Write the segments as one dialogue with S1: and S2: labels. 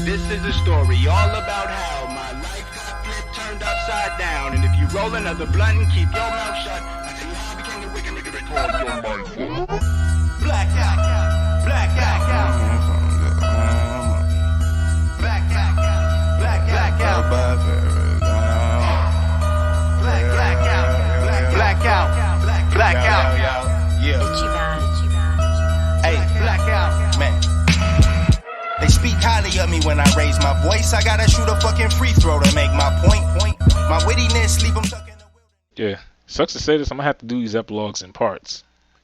S1: This is a story all about how my life got flipped, turned upside down. And if you roll another blunt and keep your mouth shut, I tell you how I became the wicked nigga they call your life. Blackout, blackout, blackout, blackout, blackout, blackout, yeah. Hey, blackout, man. They speak highly of me when I raise my voice. I gotta shoot a fucking free throw to make my point. My wittiness, leave them stuck in the wilderness.
S2: Yeah, sucks to say this, I'm gonna have to do these epilogues in parts.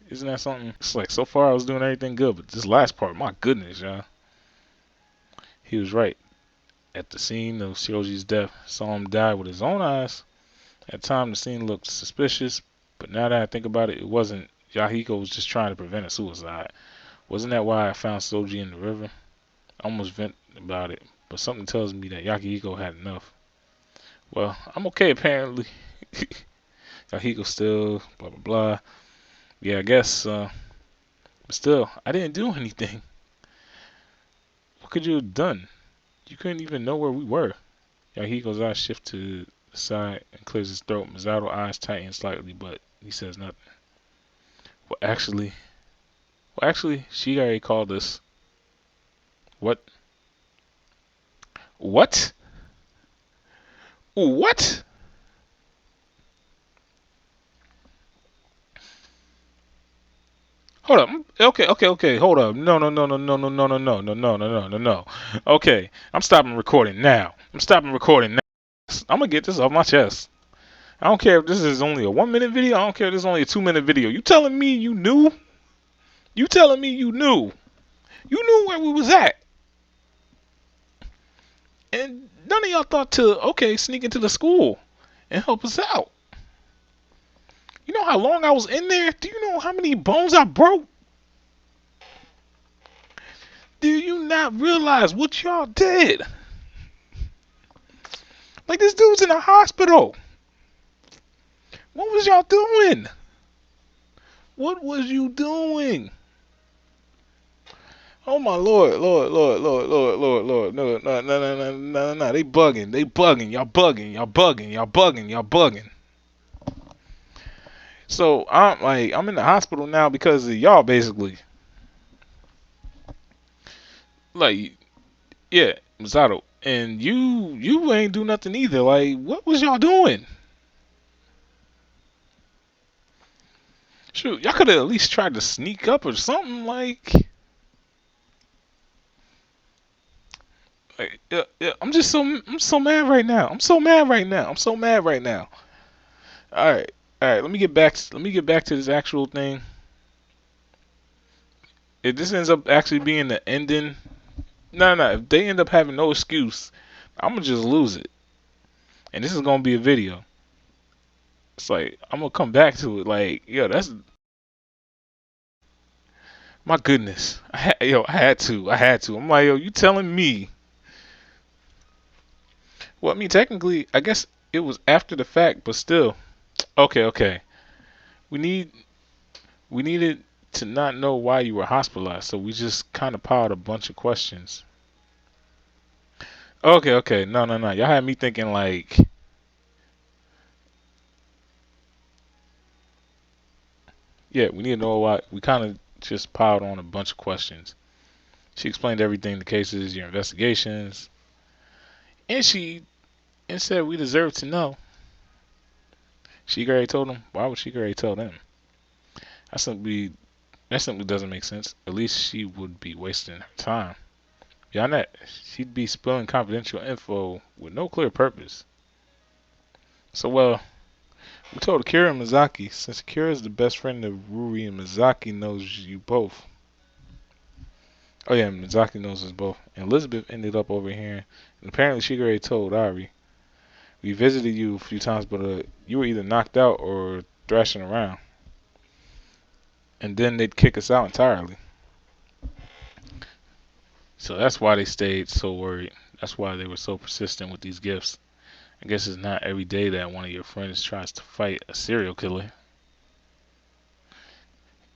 S2: Isn't that something? It's like, so far I was doing everything good, but this last part, my goodness, y'all. He was right. At the scene of Shoji's death, saw him die with his own eyes. At the time, the scene looked suspicious, but now that I think about it, it wasn't. Yahiko was just trying to prevent a suicide. Wasn't that why I found Soji in the river? I almost vent about it, but something tells me that Yahiko had enough. Well, I'm okay apparently. Yahiko still, blah blah blah. Yeah, I guess, but still, I didn't do anything. What could you have done? You couldn't even know where we were. Yahiko's eyes shift to the side and clears his throat. Misato's eyes tighten slightly, but he says nothing. Well, actually, she already called us. What? What? What? Hold up. Okay. Hold up. No. Okay, I'm stopping recording now. I'm gonna get this off my chest. I don't care if this is only a 1-minute video. I don't care if this is only a 2-minute video. You telling me you knew? You telling me you knew? You knew where we was at. And none of y'all thought to, sneak into the school and help us out. You know how long I was in there? Do you know how many bones I broke? Do you not realize what y'all did? Like, this dude's in a hospital. What was y'all doing? What was you doing? Oh my Lord. No. They bugging. Y'all bugging. So I'm in the hospital now because of y'all, basically. Like, yeah, Misato, and you ain't do nothing either. Like, what was y'all doing? Shoot, y'all could have at least tried to sneak up or something. Like yeah. I'm so mad right now. I'm so mad right now. All right. Let me get back to this actual thing. If this ends up actually being the ending, no. If they end up having no excuse, I'm gonna just lose it. And this is gonna be a video. It's like I'm gonna come back to it. Like, yo, that's my goodness. I had to. I'm like, yo, you telling me? Well, I mean, technically, I guess it was after the fact, but still. Okay. We needed to not know why you were hospitalized, so we just kind of piled a bunch of questions. Okay. No. Y'all had me thinking like, yeah, we need to know why. We kind of just piled on a bunch of questions. She explained everything, the cases, your investigations, and said we deserve to know. Shigarei told them. Why would Shigarei tell them? That simply doesn't make sense. At least she would be wasting her time. Beyond that, she'd be spilling confidential info with no clear purpose. So, well, we told Akira and Mizaki, since Akira is the best friend of Ruri and Mizaki knows you both. Oh yeah, Mizaki knows us both. And Elizabeth ended up over here, and apparently Shigarei told Ari. We visited you a few times, but you were either knocked out or thrashing around. And then they'd kick us out entirely. So that's why they stayed so worried. That's why they were so persistent with these gifts. I guess it's not every day that one of your friends tries to fight a serial killer.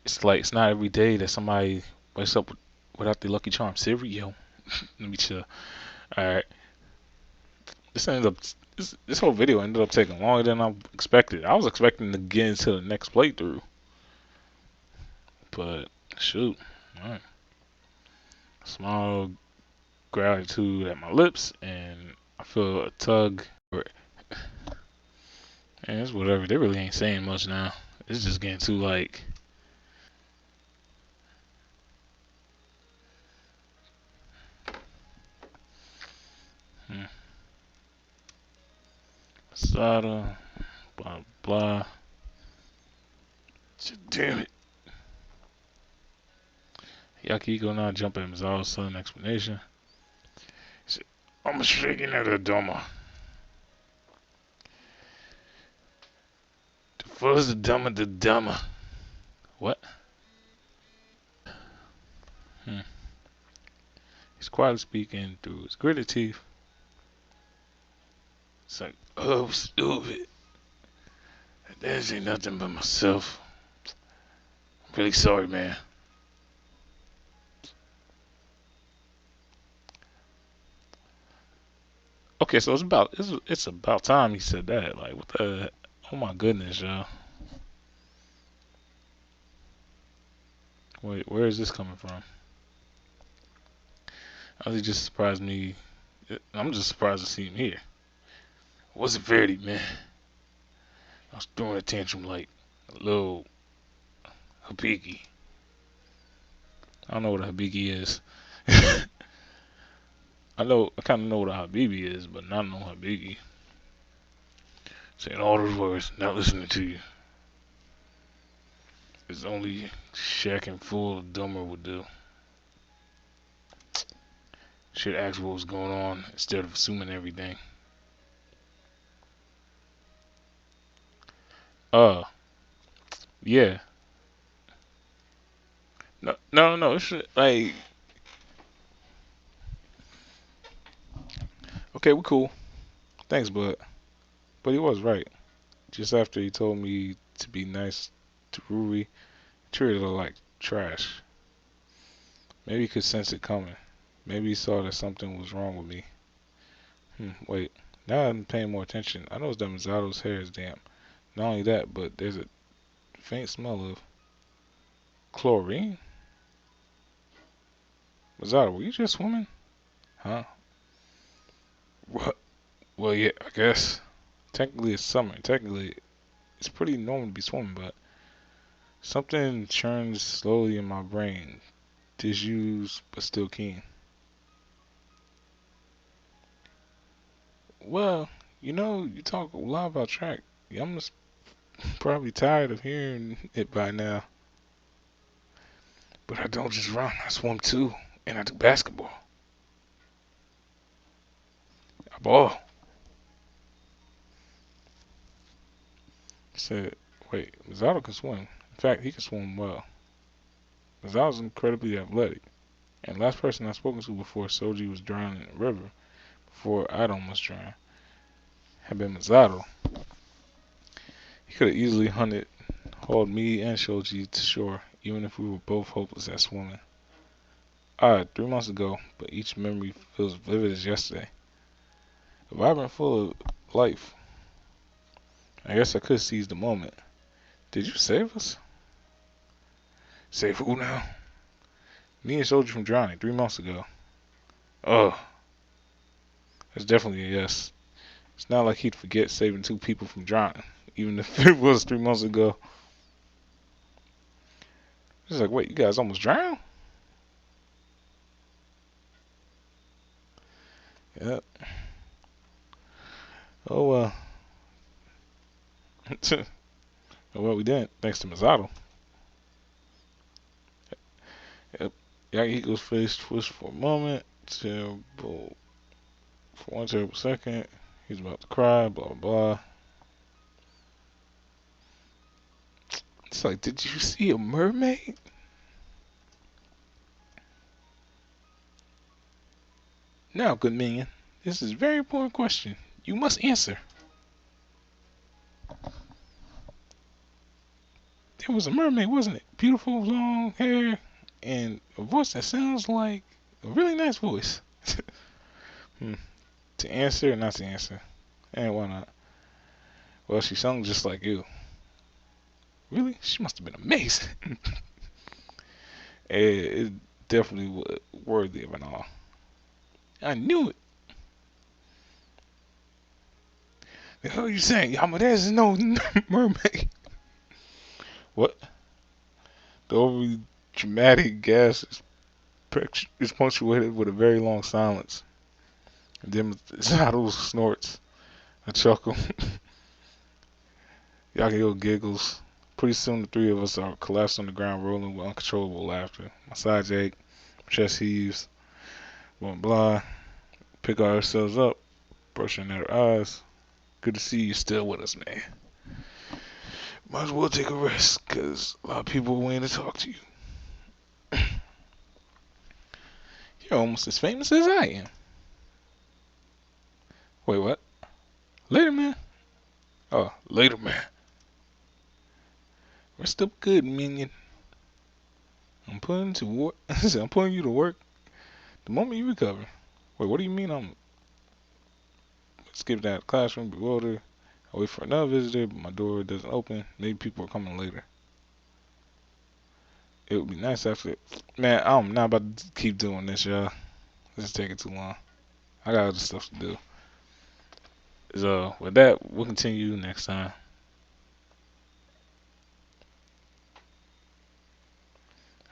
S2: It's like it's not every day that somebody wakes up without the Lucky Charm cereal. Let me chill. Alright. This whole video ended up taking longer than I expected. I was expecting to get into the next playthrough. But shoot. Alright. Small gratitude at my lips, and I feel a tug. And it's whatever. They really ain't saying much now. It's just getting too like. Sada, blah blah. Damn it. Yakiko now jump at Mizawa's sudden explanation. He said, I'm shaking at a Doma. The first the Dama. What? He's quietly speaking through his gritted teeth. It's like, oh, stupid. That ain't nothing but myself. I'm really sorry, man. Okay, so it's about time he said that. Like, what the? Oh my goodness, y'all. Wait, where is this coming from? He just surprised me. I'm just surprised to see him here. What's it, Verdi, man? I was throwing a tantrum like a little Habiki. I don't know what a Habiki is. I kind of know what a Habibi is, but not know Habiki. Saying all those words, not listening to you. It's only Shaq and full dumber would do. Should ask what was going on instead of assuming everything. Yeah. No. It's like, okay, we're cool. Thanks, bud. But he was right. Just after he told me to be nice to Rui, treated her like trash. Maybe he could sense it coming. Maybe he saw that something was wrong with me. Wait. Now I'm paying more attention. I noticed that Misato's hair is damp. Not only that, but there's a faint smell of chlorine. Misato, were you just swimming? Huh? What? Well, yeah, I guess. Technically it's summer. Technically it's pretty normal to be swimming, but something churns slowly in my brain. Disused, but still keen. Well, you talk a lot about track. I'm just probably tired of hearing it by now. But I don't just run, I swim too. And I do basketball. I ball. He said, wait, Misato can swim. In fact, he can swim well. Misato's incredibly athletic. And last person I've spoken to before Soji was drowning in the river, before I'd almost drowned, had been Misato. He could have easily hauled me and Shoji to shore, even if we were both hopeless at swimming. 3 months ago, but each memory feels vivid as yesterday. Vibrant, full of life. I guess I could seize the moment. Did you save us? Save who now? Me and Shoji from drowning 3 months ago. Oh, that's definitely a yes. It's not like he'd forget saving 2 people from drowning, even if it was 3 months ago. It's like, wait, you guys almost drowned? Yep. Oh, well. Well, we didn't, thanks to Misato. Yep. Yakihiko's face twitched for a moment. Terrible. For one terrible second. He's about to cry, blah, blah, blah. It's like, did you see a mermaid? Now, good man, this is a very important question. You must answer. There was a mermaid, wasn't it? Beautiful, long hair, and a voice that sounds like A really nice voice. To answer or not to answer? And why not? Well, she sung just like you. Really? She must have been amazing. It definitely was worthy of an all. I knew it. The hell are you saying? Yama, there's no mermaid. What? The overly dramatic gas is punctuated with a very long silence. And then Saddles snorts, a chuckle. Yakio giggles. Pretty soon the three of us are collapsed on the ground rolling with uncontrollable laughter. My sides ache, my chest heaves, blah blah. Pick ourselves up, brushing at our eyes. Good to see you still with us, man. Might as well take a rest, cause a lot of people are waiting to talk to you. You're almost as famous as I am. Wait, what? Later, man. Oh, later, man. Rest up good, minion. I'm putting to work. I'm putting you to work the moment you recover. Wait, what do you mean I'm skip that classroom, bewildered? I wait for another visitor, but my door doesn't open. Maybe people are coming later. It would be nice after. Man, I'm not about to keep doing this, y'all. This is taking too long. I got other stuff to do. So, with that, we'll continue next time.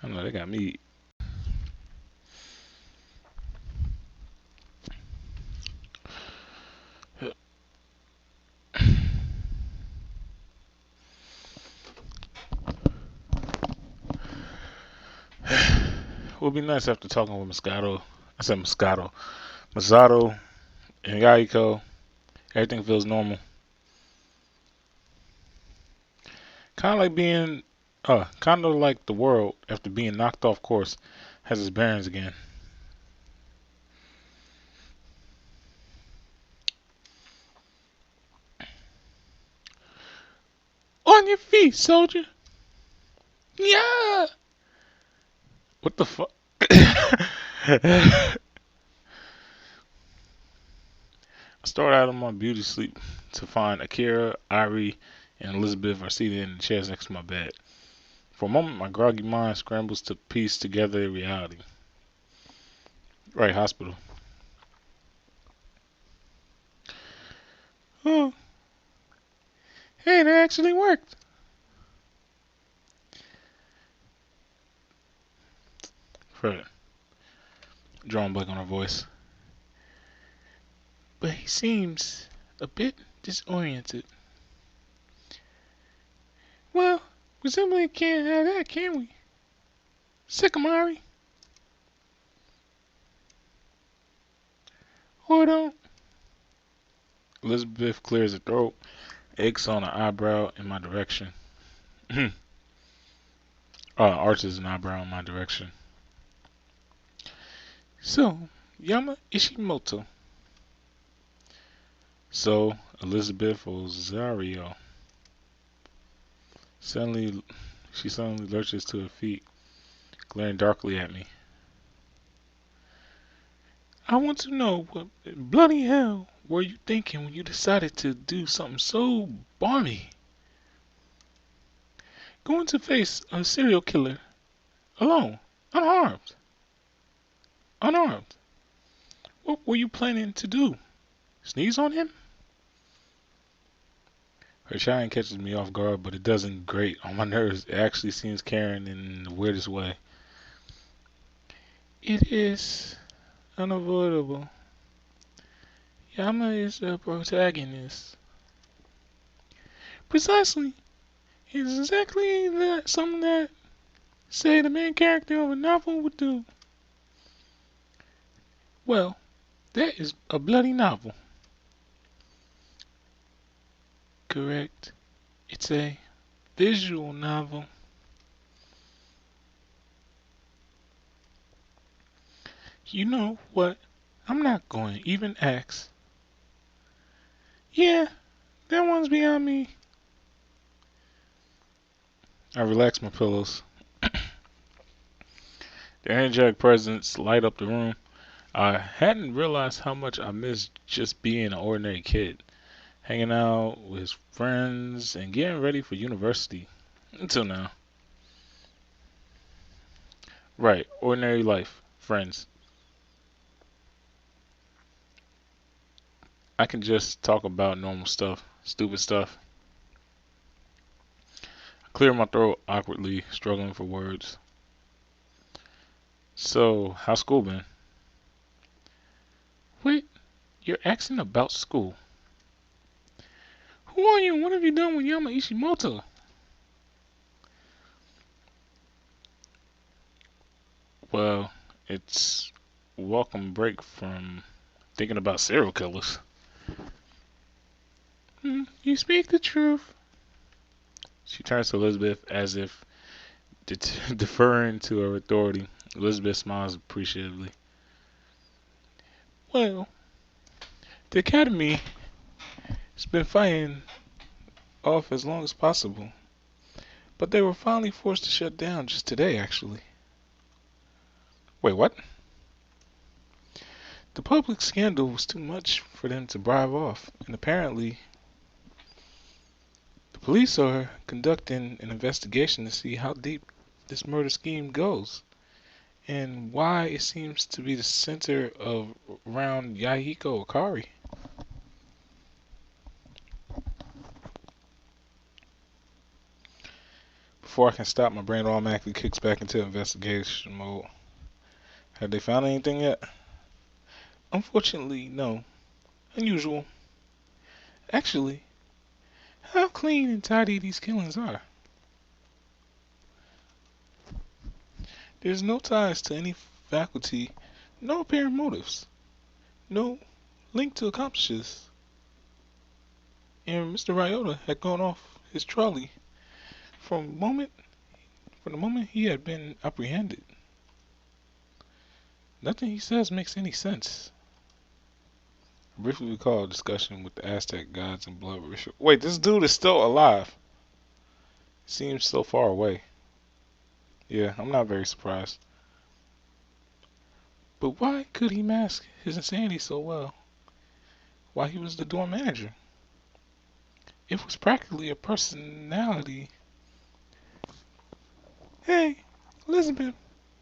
S2: I know they got me. It would be nice after talking with Moscato. I said Moscato. Masato and Yaiko. Everything feels normal. Kind of like the world after being knocked off course has its bearings again. On your feet, soldier. Yeah. What the fuck? I started out on my beauty sleep to find Akira, Irie, and Elizabeth are seated in the chairs next to my bed. For a moment, my groggy mind scrambles to piece together reality. Right, hospital. Oh, hey, that actually worked. Fred, drawing back on her voice. But he seems a bit disoriented. Well, we simply can't have that, can we? Sycamore. Or don't. Elizabeth clears her throat, aches on her eyebrow in my direction. Arches an eyebrow in my direction. So, Yama Ishimoto. So, Elizabeth Ozario. She suddenly lurches to her feet, glaring darkly at me. I want to know what bloody hell were you thinking when you decided to do something so balmy? Going to face a serial killer alone, unarmed. Unarmed. What were you planning to do? Sneeze on him? Her shine catches me off guard, but it doesn't grate on my nerves. It actually seems caring in the weirdest way. It is unavoidable. Yama is a protagonist. Precisely. It's exactly something that, say, the main character of a novel would do. Well, that is a bloody novel. Correct. It's a visual novel. You know what? I'm not going to even ask. Yeah, that one's beyond me. I relax my pillows. Their energetic presence light up the room. I hadn't realized how much I missed just being an ordinary kid, hanging out with his friends and getting ready for university. Until now. Right, ordinary life, friends. I can just talk about normal stuff, stupid stuff. I clear my throat awkwardly, struggling for words. So, how's school been? Wait, you're asking about school. Who are you and what have you done with Yama Ishimoto? Well, it's welcome break from thinking about serial killers. You speak the truth. She turns to Elizabeth as if deferring to her authority. Elizabeth smiles appreciatively. Well, the Academy has been fighting off as long as possible, but they were finally forced to shut down just today, actually. Wait, what? The public scandal was too much for them to bribe off, and apparently the police are conducting an investigation to see how deep this murder scheme goes and why it seems to be the center of around Yahiko Akari. Before I can stop, my brain automatically kicks back into investigation mode. Have they found anything yet? Unfortunately, no. Unusual. Actually, how clean and tidy these killings are. There's no ties to any faculty, no apparent motives, no link to accomplices. And Mr. Ryota had gone off his trolley from the moment he had been apprehended. Nothing he says makes any sense. I briefly recall a discussion with the Aztec gods and blood ritual. Wait, this dude is still alive. Seems so far away. Yeah, I'm not very surprised. But why could he mask his insanity so well while he was the dorm manager? It was practically a personality. Hey, Elizabeth,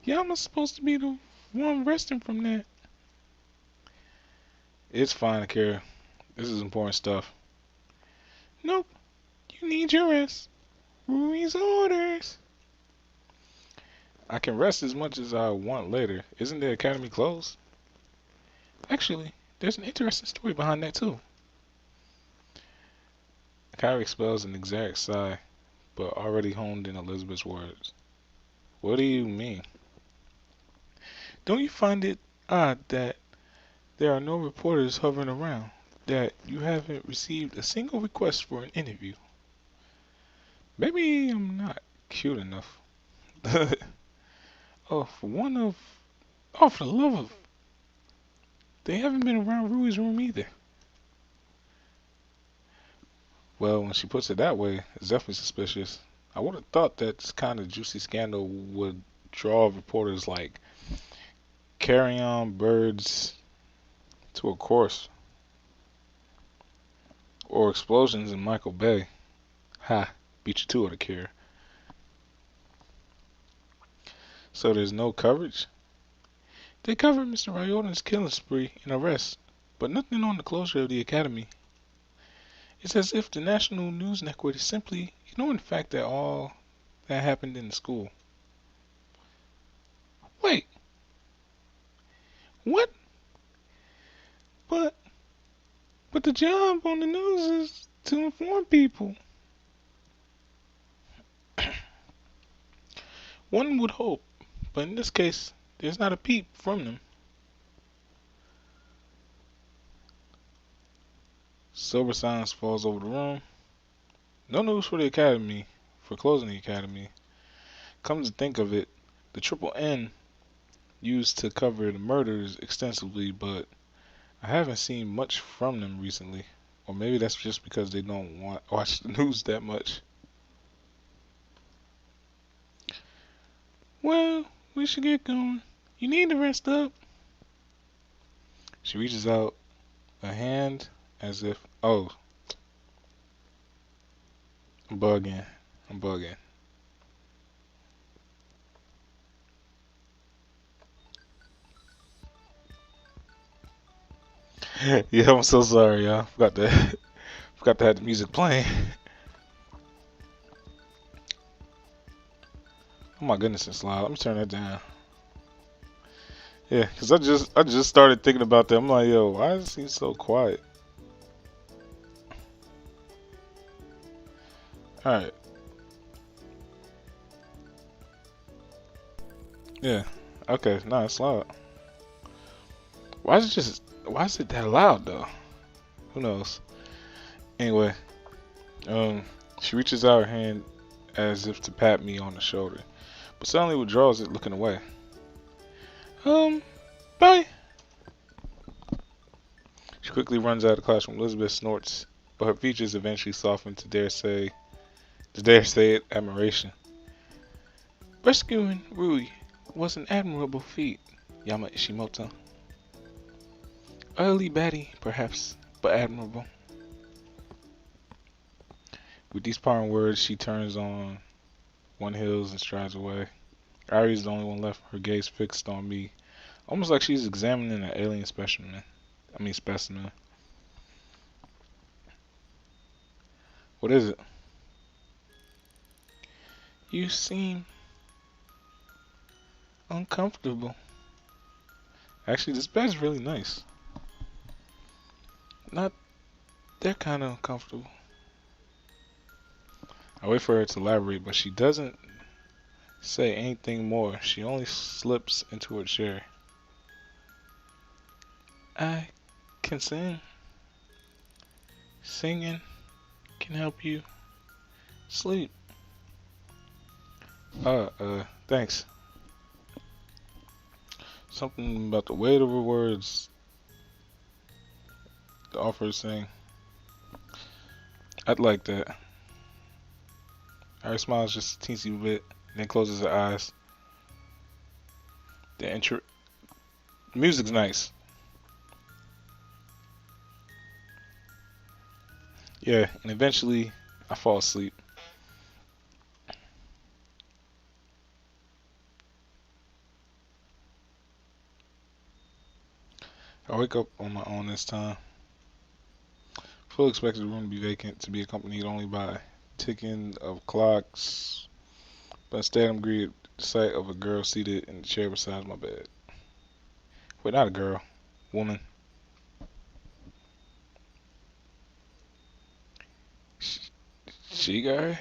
S2: Yama's supposed to be the one resting from that. It's fine, Akira. This is important stuff. Nope, you need your rest. Rui's orders. I can rest as much as I want later. Isn't the academy closed? Actually, there's an interesting story behind that too. Akira expels an exact sigh, but already honed in Elizabeth's words. What do you mean? Don't you find it odd that there are no reporters hovering around? That you haven't received a single request for an interview? Maybe I'm not cute enough. Oh, for the love of... They haven't been around Rui's room either. Well, when she puts it that way, it's definitely suspicious. I would have thought that this kind of juicy scandal would draw reporters like carry-on birds to a course. Or explosions in Michael Bay. Ha, beat you to it, Akira. So there's no coverage? They covered Mr. Ryota's killing spree and arrest, but nothing on the closure of the academy. It's as if the national news network is simply ignoring the fact that all that happened in the school. Wait. What? But the job on the news is to inform people. One would hope, but in this case, there's not a peep from them. Sober silence falls over the room. No news for the academy, for closing the academy. Come to think of it, the triple N used to cover the murders extensively, but I haven't seen much from them recently. Or maybe that's just because they don't watch the news that much. Well, We should get going. You need to rest up. She reaches out a hand as if, oh, I'm bugging. I'm bugging. Yeah, I'm so sorry, y'all. Forgot to have the music playing. Oh my goodness, it's loud. Let me turn that down. Yeah, cause I just started thinking about that. I'm like, yo, why is he so quiet? All right. Yeah. Okay. No, it's loud. Why is it that loud though? Who knows? Anyway, she reaches out her hand as if to pat me on the shoulder, but suddenly withdraws it, looking away. Bye. She quickly runs out of the classroom. Elizabeth snorts, but her features eventually soften to dare say it, admiration. Rescuing Huey was an admirable feat, Yama Ishimoto. Early batty, perhaps, but admirable. With these parting words, she turns on one heels and strides away. Ari is the only one left, her gaze fixed on me, almost like she's examining an alien specimen. What is it? You seem uncomfortable. Actually, this bed's really nice. Not that kind of uncomfortable. I wait for her to elaborate, but she doesn't say anything more. She only slips into her chair. I can sing. Singing can help you sleep. Thanks. Something about the weight of her words. The offer saying, I'd like that. Ari smiles just a teensy bit, then closes her eyes. The music's nice. Yeah, and eventually I fall asleep. I wake up on my own this time. Fully expected the room to be vacant, to be accompanied only by ticking of clocks, but instead I'm greeted with the sight of a girl seated in the chair beside my bed. Wait, not a girl, woman. She guy?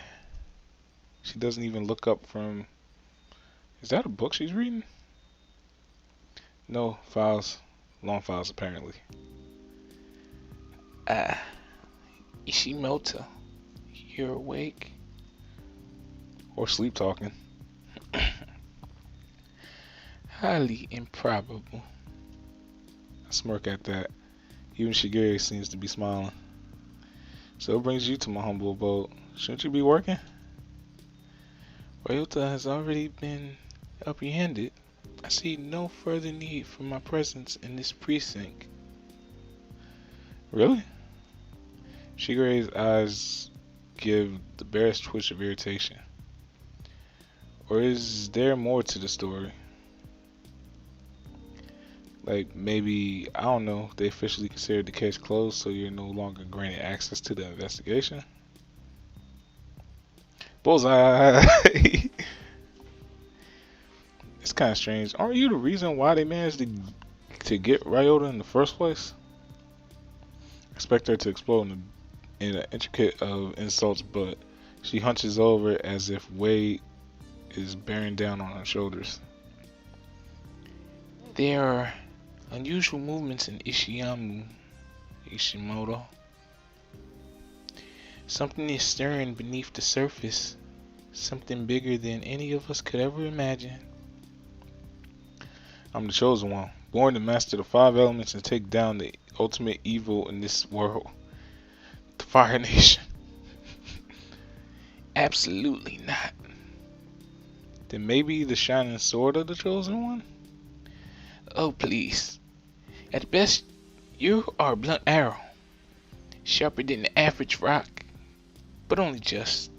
S2: She doesn't even look up from... Is that a book she's reading? No, files. Long files, apparently. Ishimoto, you're awake? Or sleep talking. Highly improbable. I smirk at that. Even Shigeru seems to be smiling. So it brings you to my humble abode. Shouldn't you be working? Ryota has already been apprehended. I see no further need for my presence in this precinct. Really? Shigeru's eyes give the barest twitch of irritation. Or is there more to the story? Like maybe, I don't know, they officially considered the case closed, so you're no longer granted access to the investigation? Bullseye! It's kind of strange. Aren't you the reason why they managed to get Ryota in the first place? I expect her to explode in an intricate of insults, but she hunches over as if weight is bearing down on her shoulders. There are unusual movements in Ishimoto. Something is stirring beneath the surface. Something bigger than any of us could ever imagine. I'm the chosen one, born to master the 5 elements and take down the ultimate evil in this world. The Fire Nation. Absolutely not. Then maybe the shining sword of the chosen one? Oh, please. At best, you are a blunt arrow. Sharper than the average rock, but only just.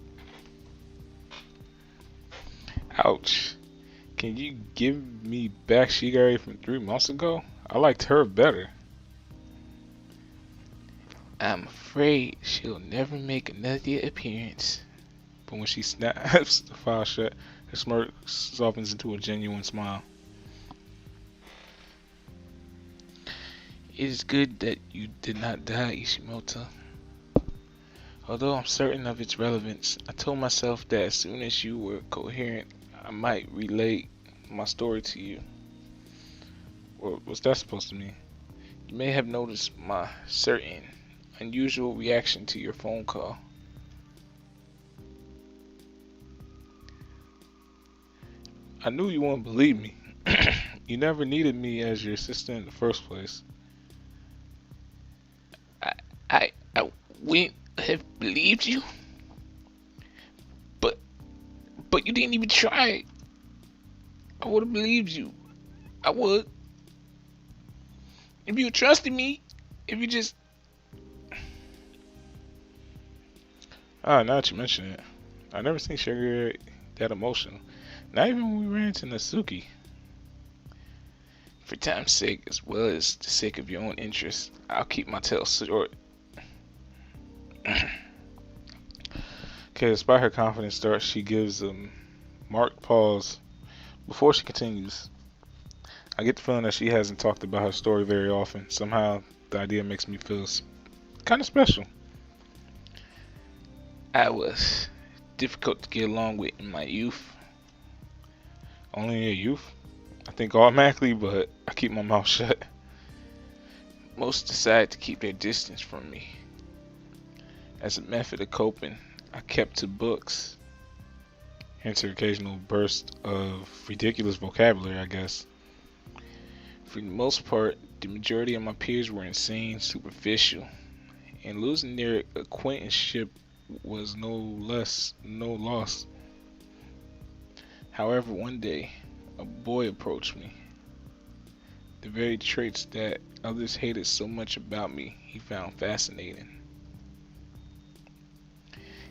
S2: Ouch. Can you give me back Shigari from 3 months ago? I liked her better. I'm afraid she'll never make another appearance. But when she snaps the file shut, her smirk softens into a genuine smile. It is good that you did not die, Ishimoto. Although I'm certain of its relevance, I told myself that as soon as you were coherent, I might relate my story to you. What's that supposed to mean? You may have noticed my certain unusual reaction to your phone call. I knew you wouldn't believe me. You never needed me as your assistant in the first place. I wouldn't have believed you, but you didn't even try. I would have believed you. I would. If you trusted me, if you just. Now that you mention it, I never seen Sugar that emotional. Not even when we ran into Natsuki. For time's sake, as well as the sake of your own interest, I'll keep my tale short. Okay, despite her confident start, she gives a marked pause before she continues. I get the feeling that she hasn't talked about her story very often. Somehow, the idea makes me feel kind of special. I was difficult to get along with in my youth. Only in your youth? I think automatically, but I keep my mouth shut. Most decide to keep their distance from me. As a method of coping, I kept to books. Hence her occasional burst of ridiculous vocabulary, I guess. For the most part, the majority of my peers were insane, superficial, and losing their acquaintanceship was no loss. However, one day, a boy approached me. The very traits that others hated so much about me, he found fascinating.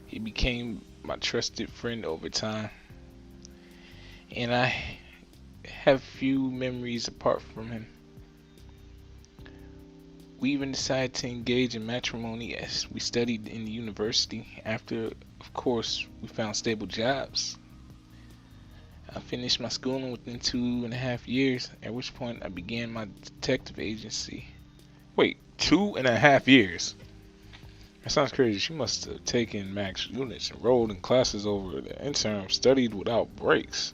S2: He became my trusted friend over time, and I have few memories apart from him. We even decided to engage in matrimony as we studied in the university. After, of course, we found stable jobs. I finished my schooling within 2.5 years, at which point I began my detective agency. Wait, 2.5 years? That sounds crazy. She must have taken max units, enrolled in classes over the interim, studied without breaks.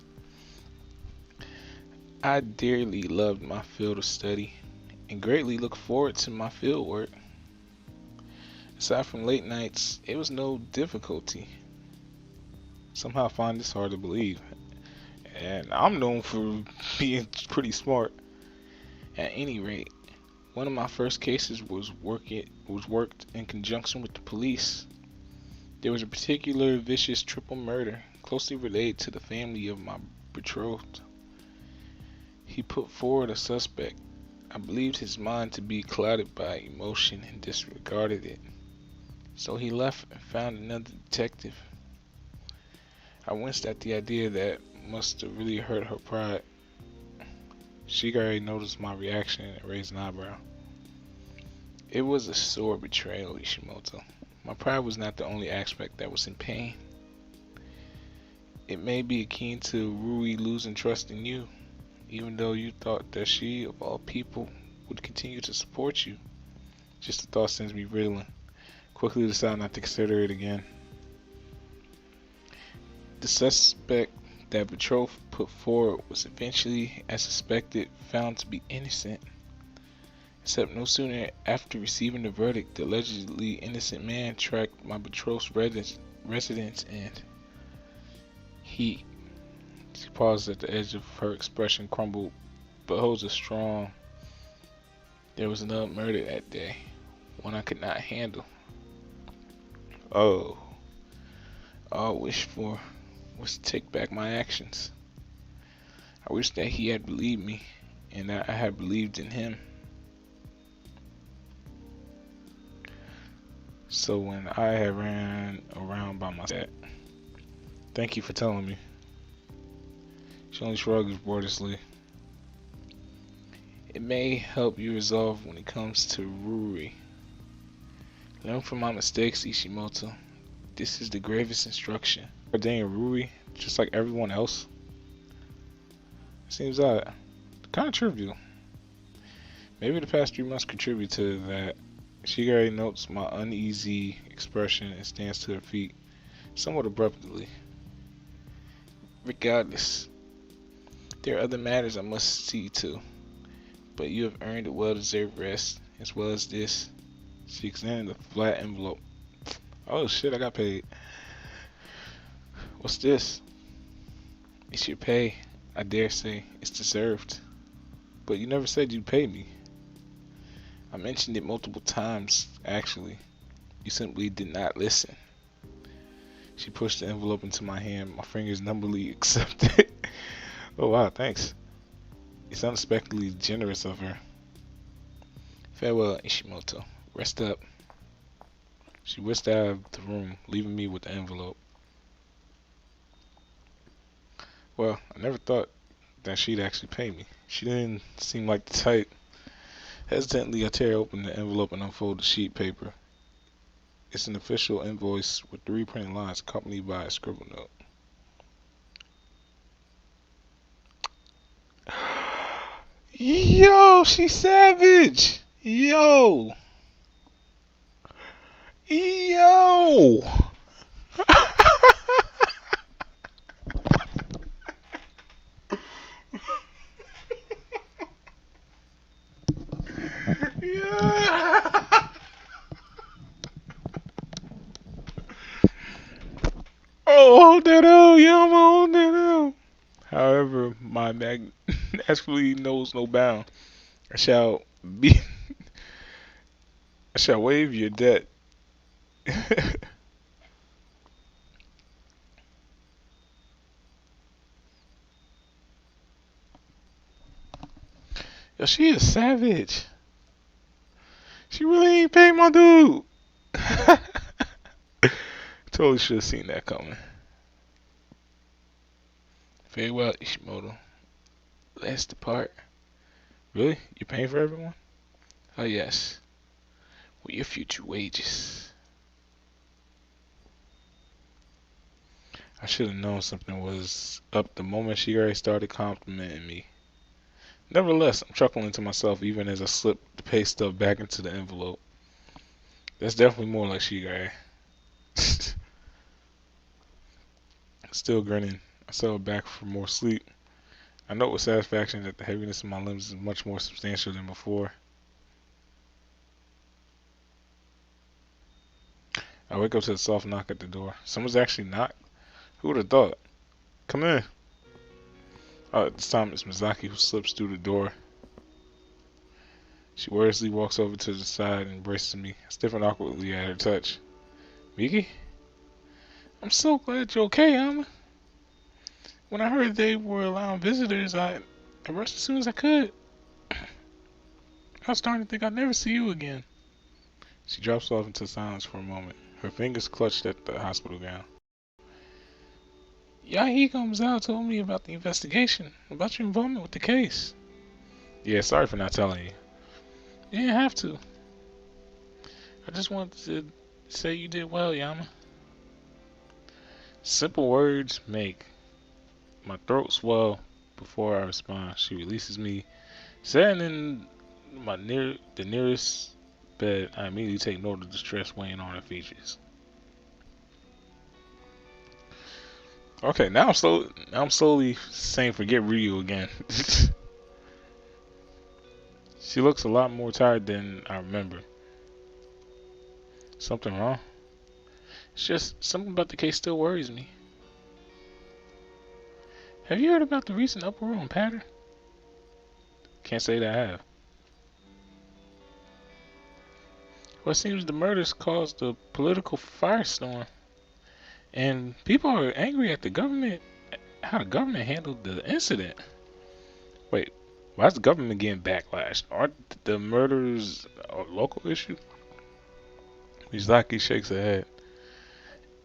S2: I dearly loved my field of study and greatly look forward to my field work. Aside from late nights, it was no difficulty. Somehow I find this hard to believe. And I'm known for being pretty smart. At any rate, one of my first cases was worked in conjunction with the police. There was a particular vicious triple murder closely related to the family of my betrothed. He put forward a suspect. I believed his mind to be clouded by emotion and disregarded it. So he left and found another detective. I winced at the idea that must have really hurt her pride. Shigari noticed my reaction and raised an eyebrow. It was a sore betrayal, Ishimoto. My pride was not the only aspect that was in pain. It may be akin to Huey losing trust in you, even though you thought that she, of all people, would continue to support you. Just the thought sends me reeling. Quickly decide not to consider it again. The suspect that betrothed put forward was eventually, as suspected, found to be innocent. Except no sooner after receiving the verdict, the allegedly innocent man tracked my betrothed's residence and she paused at the edge of her expression crumbled, but holds a strong. There was another murder that day, one I could not handle. Oh, all I wished for was to take back my actions. I wish that he had believed me and that I had believed in him. So when I had ran around by myself, thank you for telling me. She only shrugged boredly. It may help you resolve when it comes to Ruri. Learn from my mistakes, Ishimoto. This is the gravest instruction. Ordaining Ruri, just like everyone else. Seems odd. Kind of trivial. Maybe the past 3 months contribute to that. Shigure notes my uneasy expression and stands to her feet, somewhat abruptly. Regardless, there are other matters I must see to, but you have earned a well-deserved rest, as well as this. She extended a flat envelope. Oh shit, I got paid. What's this? It's your pay. I dare say it's deserved. But you never said you'd pay me. I mentioned it multiple times, actually. You simply did not listen. She pushed the envelope into my hand. My fingers numbly accepted. Oh wow, thanks. It's unexpectedly generous of her. Farewell, Ishimoto. Rest up. She whisked out of the room, leaving me with the envelope. Well, I never thought that she'd actually pay me. She didn't seem like the type. Hesitantly, I tear open the envelope and unfold the sheet paper. It's an official invoice with 3 printed lines accompanied by a scribble note. Yo, she's savage! Yo! Yo! Yeah. Oh, hold that out, Yama, hold that out. However, my naturally knows no bound. I shall be. I shall waive your debt. Yo, she is savage. She really ain't paid my dude. Totally should have seen that coming. Very well, Ishimoto. Let's depart. Really? You're paying for everyone? Oh yes. With your future wages. I should have known something was up the moment she already started complimenting me. Nevertheless, I'm chuckling to myself even as I slip the pay stub back into the envelope. That's definitely more like Shigure. Still grinning, I settle back for more sleep. I note with satisfaction that the heaviness in my limbs is much more substantial than before. I wake up to a soft knock at the door. Someone's actually knocked? Who would have thought? Come in. At this time, it's Mizaki who slips through the door. She wordlessly walks over to the side and embraces me, stiffen awkwardly at her touch. Miki? I'm so glad you're okay, Amma. When I heard they were allowing visitors, I rushed as soon as I could. I was starting to think I'd never see you again. She drops off into silence for a moment, her fingers clutched at the hospital gown. Yahiko Mizawa told me about the investigation, about your involvement with the case. Yeah, sorry for not telling you. You didn't have to. I just wanted to say you did well, Yama. Simple words make my throat swell before I respond. She releases me. Sitting in the nearest bed, I immediately take note of the stress weighing on her features. Okay, now I'm slowly saying forget Ryu again. She looks a lot more tired than I remember. Something wrong? It's just something about the case still worries me. Have you heard about the recent uproar on Pattern? Can't say that I have. Well, it seems the murders caused a political firestorm. And people are angry at the government, how the government handled the incident. Why is the government getting backlash? Aren't the murders a local issue? Mizaki shakes her head.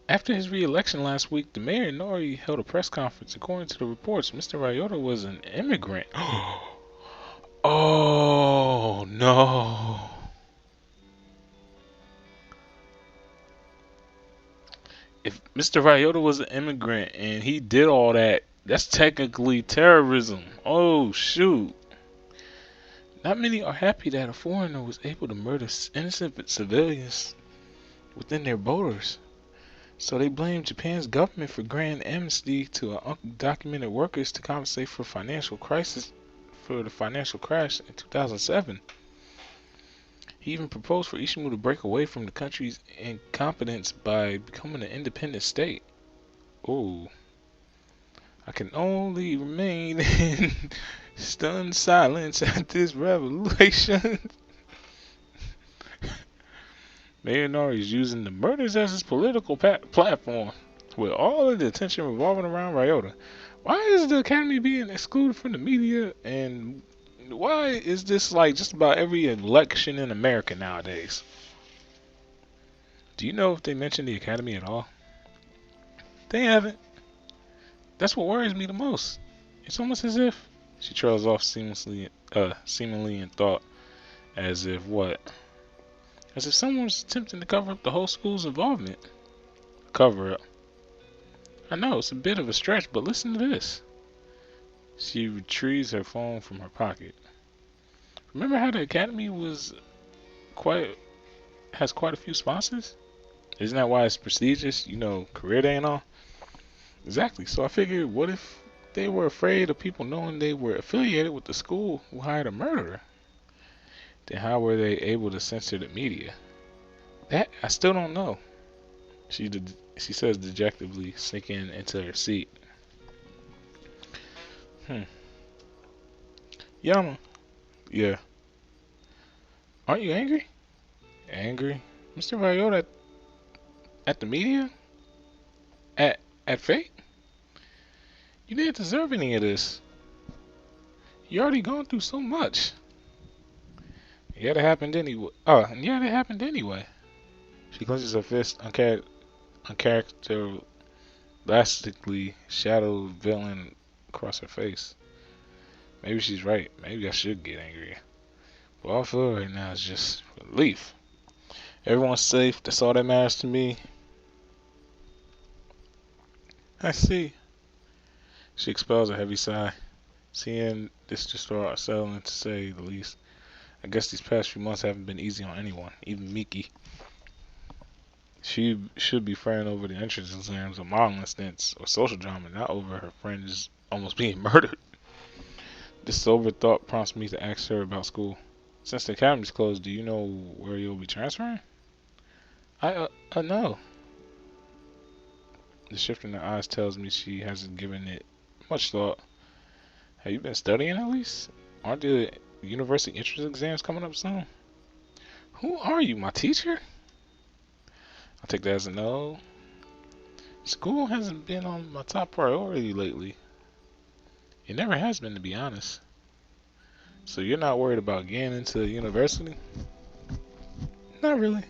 S2: After his re-election last week, the mayor Nori held a press conference. According to the reports, Mr. Ryota was an immigrant. Oh no. If Mr. Ryota was an immigrant and he did all that, that's technically terrorism. Oh shoot. Not many are happy that a foreigner was able to murder innocent civilians within their borders. So they blame Japan's government for granting amnesty to undocumented workers to compensate for the financial crash in 2007. He even proposed for Ishimu to break away from the country's incompetence by becoming an independent state. Oh, I can only remain in stunned silence at this revelation. Mayor Nori is using the murders as his political platform, with all of the attention revolving around Ryota. Why is the academy being excluded from the media, and why is this like just about every election in America nowadays? Do you know if they mention the academy at all? They haven't. That's what worries me the most. It's almost as if she trails off seemingly in thought, as if what? As if someone was attempting to cover up the whole school's involvement. Cover up. I know, it's a bit of a stretch, but listen to this. She retrieves her phone from her pocket. Remember how the academy has quite a few sponsors? Isn't that why it's prestigious? You know, career day and all? Exactly. So I figured, what if they were afraid of people knowing they were affiliated with the school who hired a murderer? Then how were they able to censor the media? That I still don't know. She says dejectedly, sinking into her seat. Yama. Yeah. Aren't you angry? Angry? Mr. Ryota at the media? At fate? You didn't deserve any of this. You already gone through so much. Yet it happened anyway. And yet it happened anyway. She clenches her fist, uncharacteristically shadow veiling across her face. Maybe she's right. Maybe I should get angry. But all I feel right now is just relief. Everyone's safe. That's all that matters to me. I see. She expels a heavy sigh. Seeing this just unsettling to say the least. I guess these past few months haven't been easy on anyone, even Miki. She should be fretting over the entrance exams or modeling stints or social drama, not over her friends almost being murdered. This sober thought prompts me to ask her about school. Since the academy's closed, do you know where you'll be transferring? I know. The shift in her eyes tells me she hasn't given it much thought. Have you been studying at least? Aren't the university entrance exams coming up soon? Who are you, my teacher? I'll take that as a no. School hasn't been on my top priority lately. It never has been, to be honest. So you're not worried about getting into university? Not really.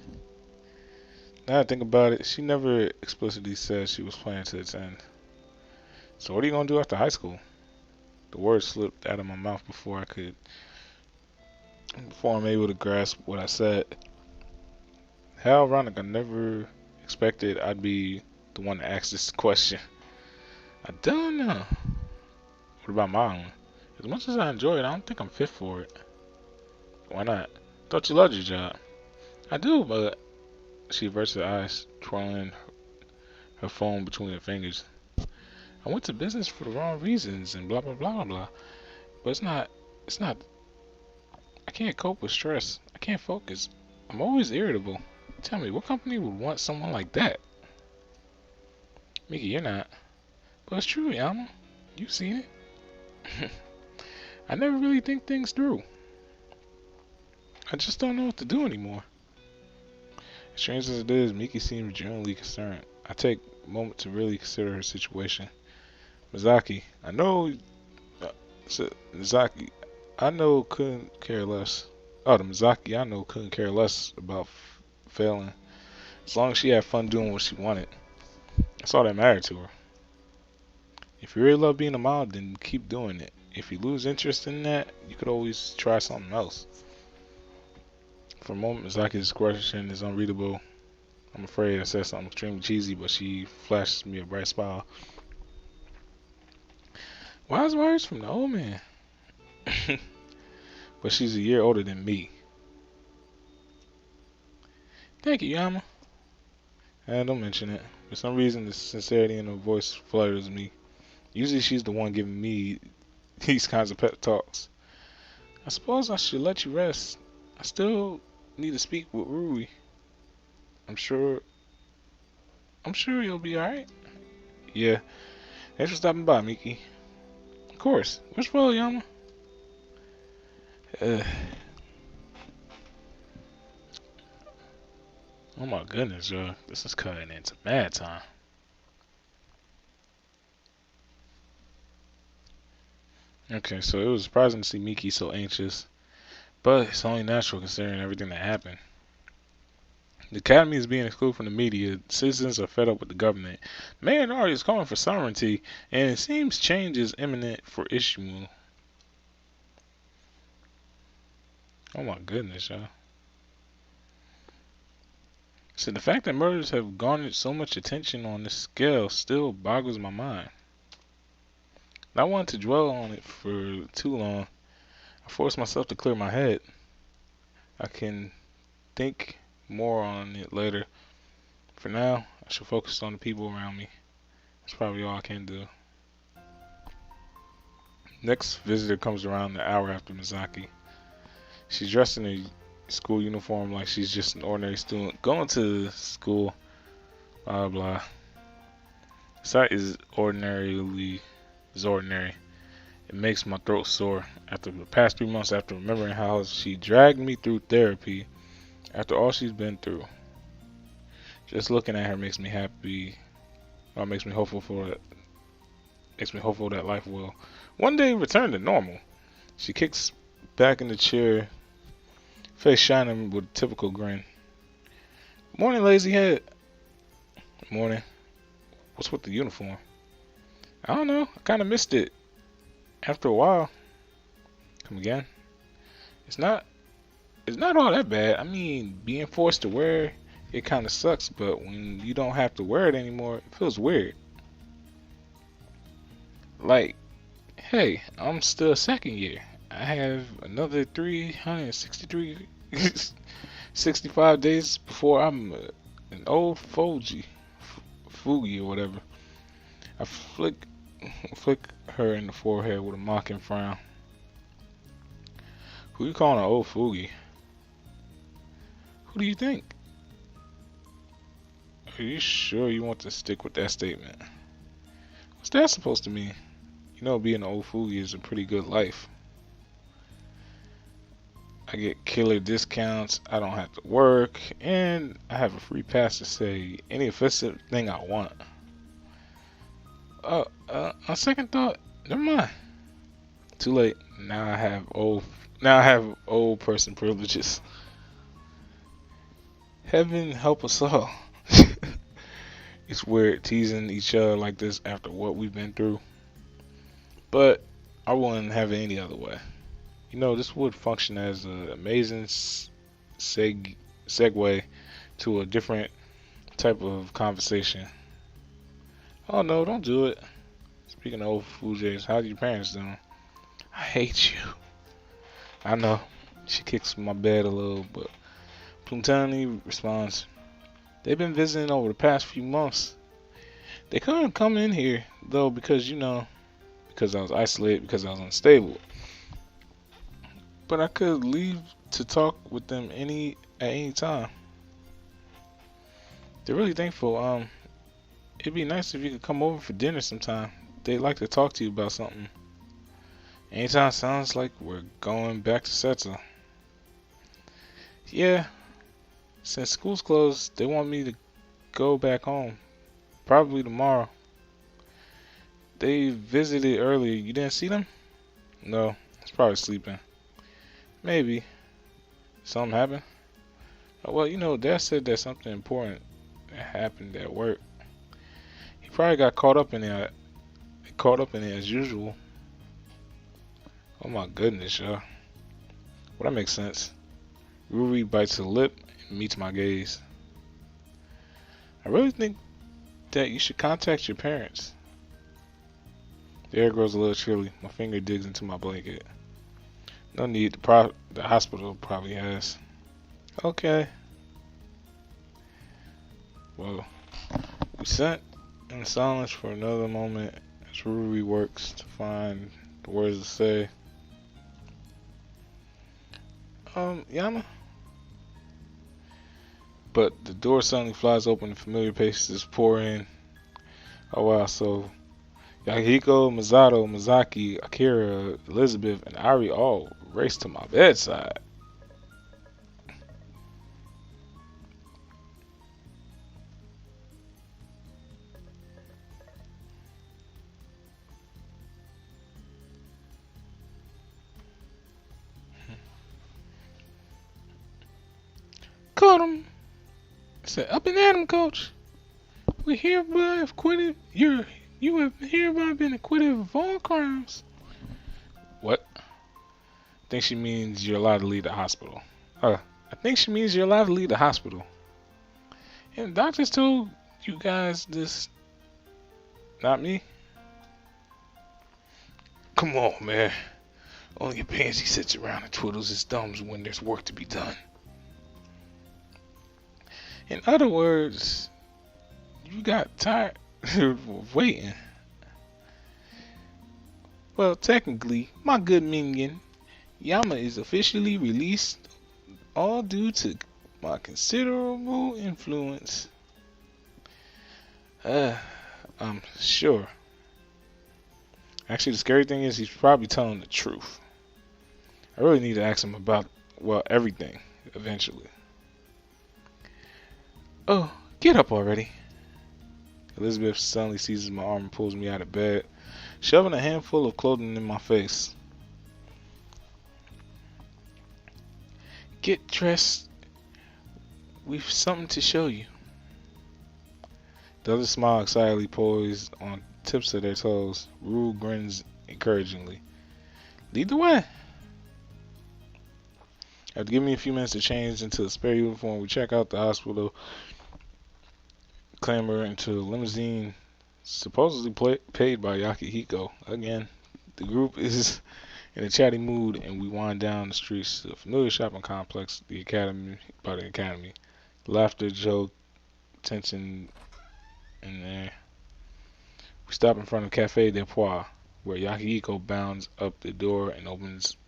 S2: Now I think about it, she never explicitly said she was planning to attend. So what are you going to do after high school? The words slipped out of my mouth before I'm able to grasp what I said. How ironic, I never expected I'd be the one to ask this question. I don't know. What about modeling? As much as I enjoy it, I don't think I'm fit for it. Why not? Thought you loved your job. I do, but she averts her eyes, twirling her phone between her fingers. I went to business for the wrong reasons and blah blah blah blah blah. But it's not I can't cope with stress. I can't focus. I'm always irritable. Tell me, what company would want someone like that? Miki, you're not. But it's true, Yama. You've seen it. I never really think things through. I just don't know what to do anymore. As strange as it is, Miki seems genuinely concerned. I take a moment to really consider her situation. Mizaki, I know... Mizaki, I know couldn't care less. Oh, the Mizaki, I know couldn't care less about failing. As long as she had fun doing what she wanted. That's all that mattered to her. If you really love being a model, then keep doing it. If you lose interest in that, you could always try something else. For a moment, Mizaki's expression is unreadable. I'm afraid I said something extremely cheesy, but she flashes me a bright smile. Wise words from the old man. But she's a year older than me. Thank you, Yama. Don't mention it. For some reason, the sincerity in her voice flutters me. Usually she's the one giving me these kinds of pep talks. I suppose I should let you rest. I still need to speak with Huey. I'm sure you'll be alright. Yeah. Thanks for stopping by, Miki. Of course. Which roll, Yama? Oh my goodness, yo. This is cutting into mad time. Okay, so it was surprising to see Miki so anxious, but it's only natural considering everything that happened. The academy is being excluded from the media. Citizens are fed up with the government. Mayanari is calling for sovereignty, and it seems change is imminent for Ishimu. Oh my goodness, y'all. So the fact that murders have garnered so much attention on this scale still boggles my mind. Not wanting to dwell on it for too long, I forced myself to clear my head. I can think more on it later. For now, I should focus on the people around me. That's probably all I can do. Next visitor comes around an hour after Mizaki. She's dressed in a school uniform like she's just an ordinary student going to school. Blah blah. The sight is ordinary. It makes my throat sore. After the past 3 months, after remembering how she dragged me through therapy, after all she's been through, just looking at her makes me happy. Or makes me hopeful that life will one day return to normal. She kicks back in the chair, face shining with a typical grin. Morning, lazy head. Morning. What's with the uniform? I don't know. I kind of missed it. After a while. Come again? It's not all that bad. I mean, being forced to wear it kind of sucks, but when you don't have to wear it anymore, it feels weird. Like, hey, I'm still second year. I have another 65 days before I'm an old Fugi or whatever. I flick her in the forehead with a mocking frown. Who you calling an old Fugi? Who do you think? Are you sure you want to stick with that statement? What's that supposed to mean? You know, being an old Fugi is a pretty good life. I get killer discounts, I don't have to work, and I have a free pass to say any offensive thing I want. On second thought, never mind. Too late. Now I have old person privileges. Heaven help us all. It's weird teasing each other like this after what we've been through. But I wouldn't have it any other way. You know, this would function as an amazing segue to a different type of conversation. Oh no, don't do it. Speaking of old Fuji's, how's your parents doing? I hate you. I know. She kicks my bed a little, but Plutoni responds, they've been visiting over the past few months. They couldn't come in here, though, because, you know, because I was isolated, because I was unstable. But I could leave to talk with them at any time. They're really thankful. It'd be nice if you could come over for dinner sometime. They'd like to talk to you about something. Anytime sounds like we're going back to Setsa. Yeah. Since school's closed, they want me to go back home. Probably tomorrow. They visited earlier. You didn't see them? No. It's probably sleeping. Maybe. Something happened? Oh, well, you know, Dad said that something important happened at work. He probably got caught up in it as usual. Oh my goodness, y'all. Well, that makes sense. Ruby bites her lip and meets my gaze. I really think that you should contact your parents. The air grows a little chilly. My finger digs into my blanket. No need. The hospital probably has. Okay. Well, we sat in silence for another moment as Ruby works to find the words to say. Yama? But the door suddenly flies open and familiar faces pour in. Oh wow, so Yahiko, Misato, Mizaki, Akira, Elizabeth, and Ari all race to my bedside. Caught him. I said, up and at him, coach. We hereby have acquitted. You have hereby been acquitted of all crimes. What? I think she means you're allowed to leave the hospital. I think she means you're allowed to leave the hospital. And the doctors told you guys this. Not me. Come on, man. Only a pansy sits around and twiddles his thumbs when there's work to be done. In other words, you got tired of waiting. Well, technically, my good minion, Yama is officially released, all due to my considerable influence. I'm sure. Actually, the scary thing is he's probably telling the truth. I really need to ask him about, well, everything, eventually. Oh, get up already. Elizabeth suddenly seizes my arm and pulls me out of bed, shoving a handful of clothing in my face. Get dressed. We've something to show you. The others smile excitedly, poised on tips of their toes. Rue grins encouragingly. Lead the way. After giving me a few minutes to change into a spare uniform, we check out the hospital, clamber into a limousine supposedly paid by Yakihiko. Again, the group is in a chatty mood, and we wind down the streets to a familiar shopping complex, the academy. Laughter, joke, tension in there. We stop in front of Cafe des Pois, where Yakihiko bounds up the door and opens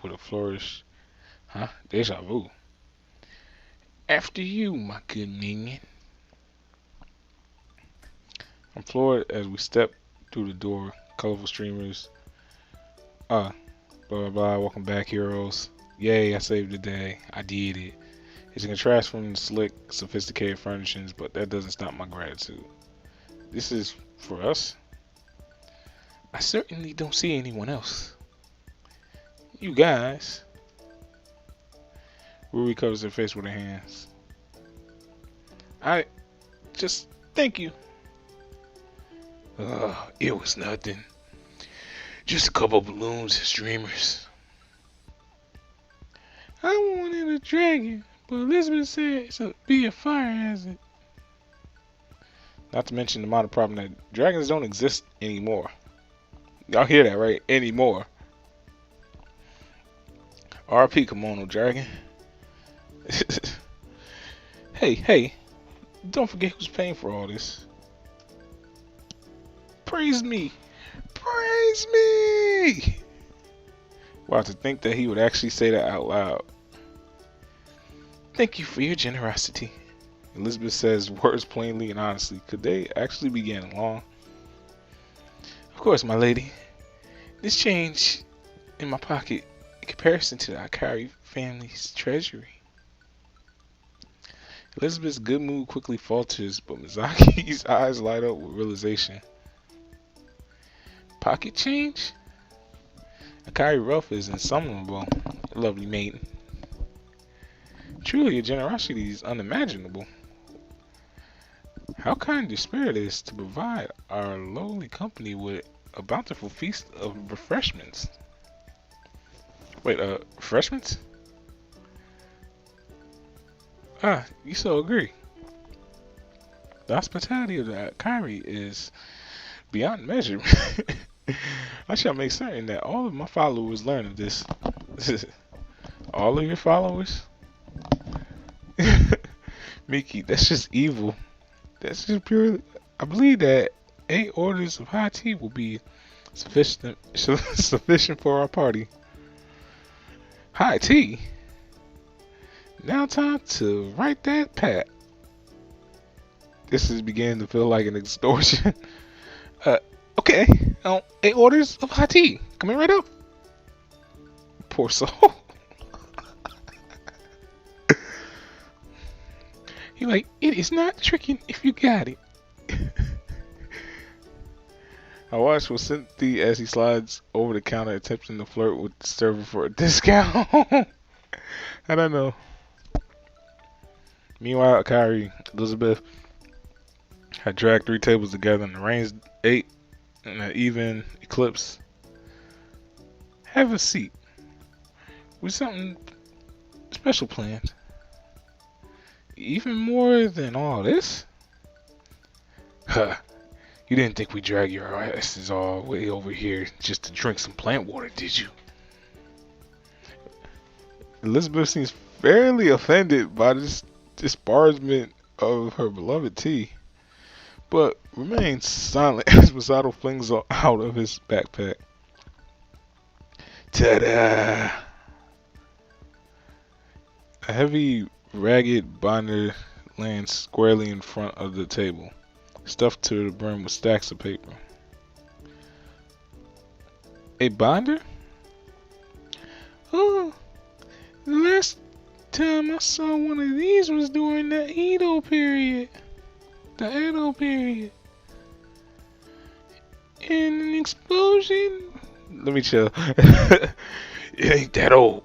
S2: with a flourish. Huh? Deja vu. After you, my good minion. I'm floored as we step through the door. Colorful streamers. Blah blah blah. Welcome back, heroes. Yay, I saved the day. I did it. It's a contrast from the slick, sophisticated furnishings, but that doesn't stop my gratitude. This is for us? I certainly don't see anyone else. You guys. Rui covers her face with her hands. I just thank you. It was nothing. Just a couple balloons and streamers. I wanted a dragon, but Elizabeth said it's be a fire hazard. Not to mention the minor problem that dragons don't exist anymore. Y'all hear that, right? Anymore. RP Kimono Dragon. Hey, don't forget who's paying for all this. Praise me! Praise me! Wow, to think that he would actually say that out loud. Thank you for your generosity. Elizabeth says words plainly and honestly. Could they actually be getting along? Of course, my lady. This change in my pocket in comparison to the Akari family's treasury. Elizabeth's good mood quickly falters, but Mizaki's eyes light up with realization. Pocket change? Akari Ruff is insubordinable. lovely maiden. Truly, your generosity is unimaginable. How kind your spirit is to provide our lowly company with a bountiful feast of refreshments. Wait, refreshments? Ah, you so agree. The hospitality of the Kyrie is beyond measure. I shall make certain that all of my followers learn of this. All of your followers? Mickey, that's just evil. That's just pure. I believe that 8 orders of high tea will be sufficient for our party. High tea? Now time to write that pat. This is beginning to feel like an extortion. Okay. 8 orders of high tea. Coming right up. Poor soul. You're like, it is not tricking if you got it. I watch with sympathy as he slides over the counter attempting to flirt with the server for a discount. I don't know. Meanwhile, Kyrie, Elizabeth had dragged 3 tables together and arranged 8 in an even eclipse. Have a seat. With something special planned. Even more than all this? Huh. You didn't think we drag your asses all the way over here just to drink some plant water, did you? Elizabeth seems fairly offended by this disparagement of her beloved tea, but remains silent as Masato flings out of his backpack. Ta-da! A heavy, ragged binder lands squarely in front of the table, stuffed to the brim with stacks of paper. A binder? Oh, the last time I saw one of these was during the Edo period. The Edo period. And an explosion? Let me chill. It ain't that old.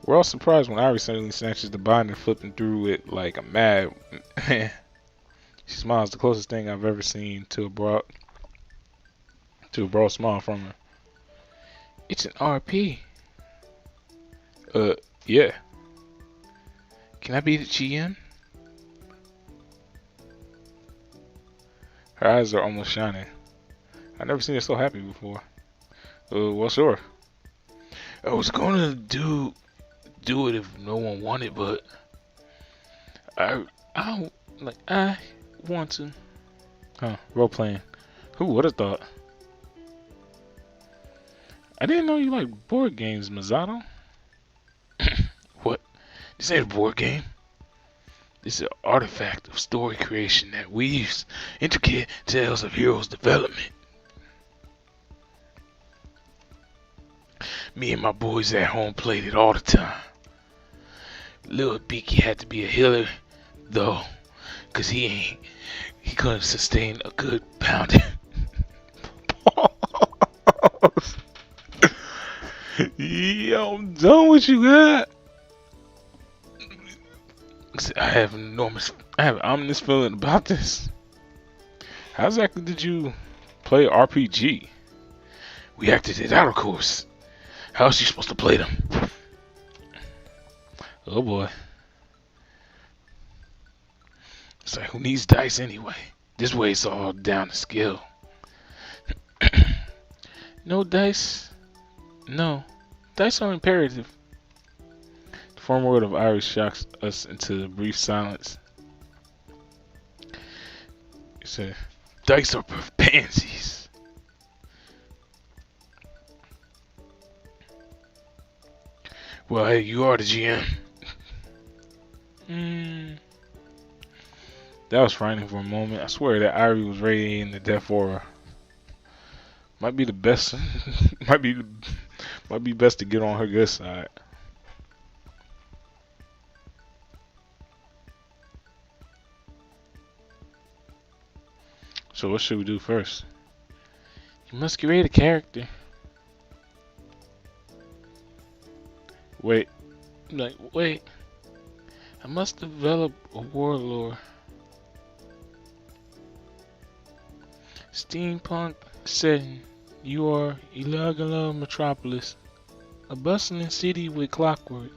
S2: We're all surprised when Irie suddenly snatches the binder, flipping through it like a mad. She smiles, the closest thing I've ever seen to a broad smile from her. It's an RP. Yeah. Can I be the GM? Her eyes are almost shining. I've never seen her so happy before. Well, sure. I was gonna do it if no one wanted, but I want to. Huh? Role playing. Who would have thought? I didn't know you like board games, Masato. What? This ain't a board game. This is an artifact of story creation that weaves intricate tales of heroes' development. Me and my boys at home played it all the time. Little Beaky had to be a healer, though, 'cause he couldn't sustain a good pounding. Yo, I'm done with you, God. I have an ominous feeling about this. How exactly did you play RPG? We acted it out, of course. How else you supposed to play them? Oh boy. It's like, who needs dice anyway? This way it's all down to skill. No dice. No. Dice are imperative. The form word of Irish shocks us into a brief silence. It said, dice are for pansies. Well, hey, you are the GM. That was frightening for a moment. I swear that Irie was radiating the death aura. Might be the best. might be best to get on her good side. So what should we do first? You must create a character. wait. Like, wait. I must develop a war lore. Steampunk setting. You are Ilagala Metropolis, a bustling city with clockwork,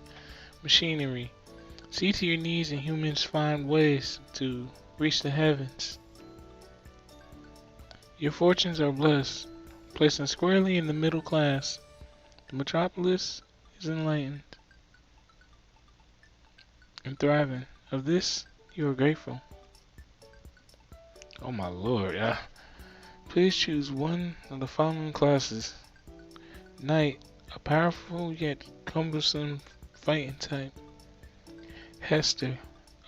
S2: machinery. See to your needs and humans find ways to reach the heavens. Your fortunes are blessed, placing squarely in the middle class. The metropolis is enlightened and thriving. Of this, you are grateful. Oh my lord, yeah. Please choose one of the following classes. Knight, a powerful yet cumbersome fighting type. Hester,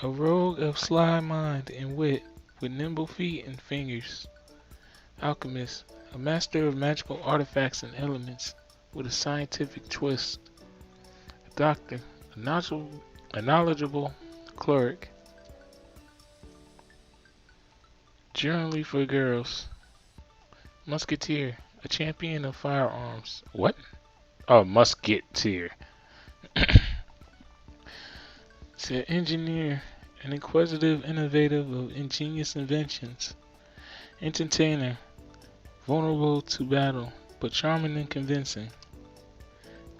S2: a rogue of sly mind and wit with nimble feet and fingers. Alchemist, a master of magical artifacts and elements with a scientific twist. Doctor, a knowledgeable cleric. Generally for girls. Musketeer, a champion of firearms. What? Oh, musketeer. It's an engineer, an inquisitive innovative of ingenious inventions. Entertainer, vulnerable to battle, but charming and convincing.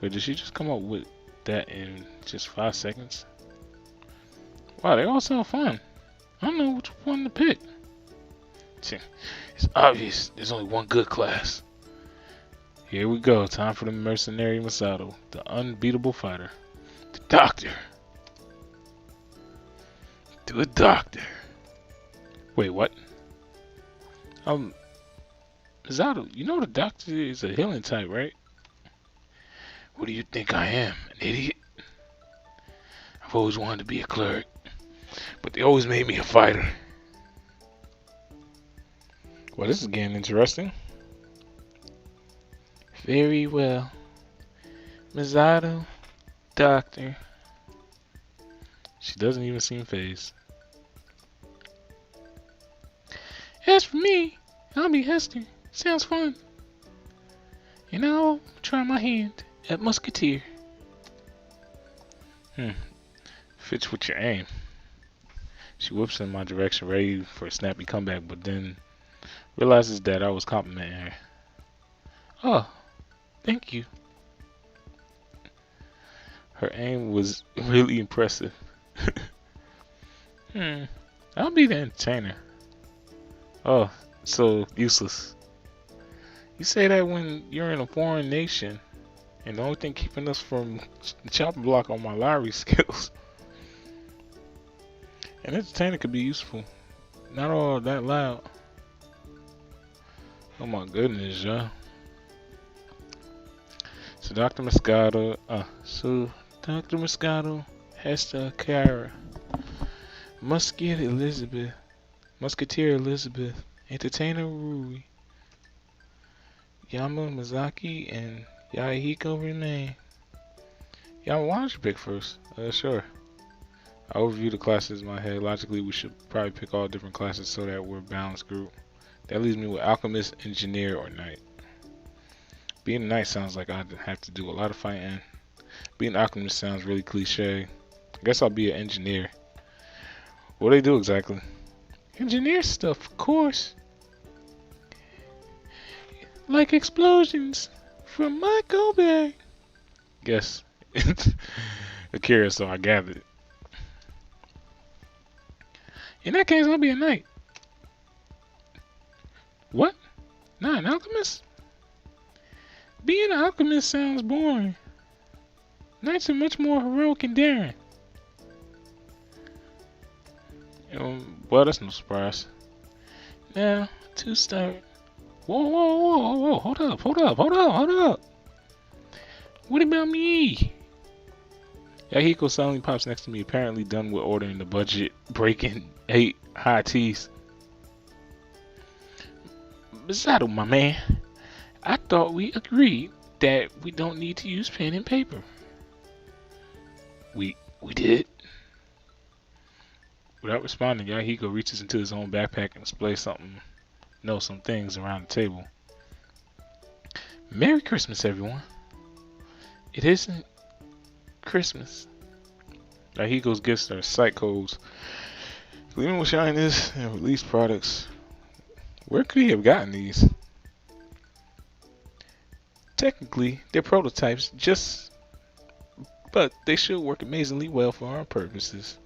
S2: Wait, did she just come up with that in just 5 seconds? Wow, they all sound fun. I don't know which one to pick. It's obvious there's only one good class. Here we go. Time for the mercenary Masato, the unbeatable fighter. The doctor. The doctor. Wait, what? Masato, you know the doctor is a healing type, right? What do you think I am, an idiot? I've always wanted to be a cleric, but they always made me a fighter. Well, this is getting interesting. Very well. Masato, doctor. She doesn't even seem fazed. As for me, I'll be Hester. Sounds fun. And I'll try my hand at musketeer. Fits with your aim. She whips in my direction, ready for a snappy comeback, but then realizes that I was complimenting her. Oh, thank you. Her aim was really impressive. I'll be the entertainer. Oh, so useless. You say that when you're in a foreign nation, and the only thing keeping us from the chopping block on my lottery skills. An entertainer could be useful. Not all that loud. Oh my goodness, y'all. So Dr. Moscato, Hester Kara, Musketeer Elizabeth, Entertainer Huey, Yama Mizaki, and Yahiko remain. Yama, why don't you pick first? Sure. I overview the classes in my head. Logically, we should probably pick all different classes so that we're a balanced group. That leaves me with Alchemist, Engineer, or Knight. Being a Knight sounds like I'd have to do a lot of fighting. Being an Alchemist sounds really cliche. I guess I'll be an Engineer. What do they do exactly? Engineer stuff, of course. Like explosions from my go bag. Guess. Akira, so I gathered. In that case, I'll be a Knight. What? Not an alchemist? Being an alchemist sounds boring. Knights are much more heroic and daring. Well, that's no surprise. Now, to start. Whoa, hold up. What about me? Yahiko suddenly pops next to me, apparently done with ordering the budget, breaking 8 high teas. Masato, my man, I thought we agreed that we don't need to use pen and paper. We did? Without responding, Yahiko reaches into his own backpack and displays some things around the table. Merry Christmas, everyone. It isn't Christmas. Now he goes gifts are site codes. Gleaming with shyness and released products. Where could he have gotten these? Technically, they're prototypes, but they should work amazingly well for our purposes.